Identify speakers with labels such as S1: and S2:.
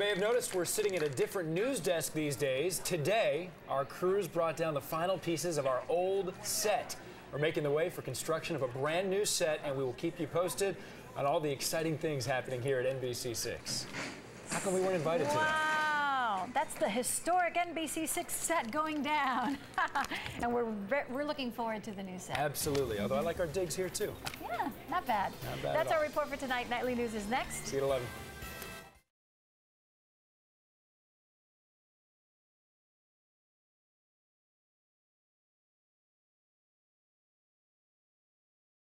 S1: may have noticed we're sitting at a different news desk these days. Today, our crews brought down the final pieces of our old set. We're making the way for construction of a brand new set, and we will keep you posted on all the exciting things happening here at NBC6. How come we weren't invited to that?
S2: Wow, that's the historic NBC6 set going down. And we're looking forward to the new set.
S1: Absolutely, although I like our digs here too.
S2: Yeah, not bad.
S1: Not bad
S2: That's
S1: at all.
S2: our report for tonight. Nightly News is next.
S1: See you at 11.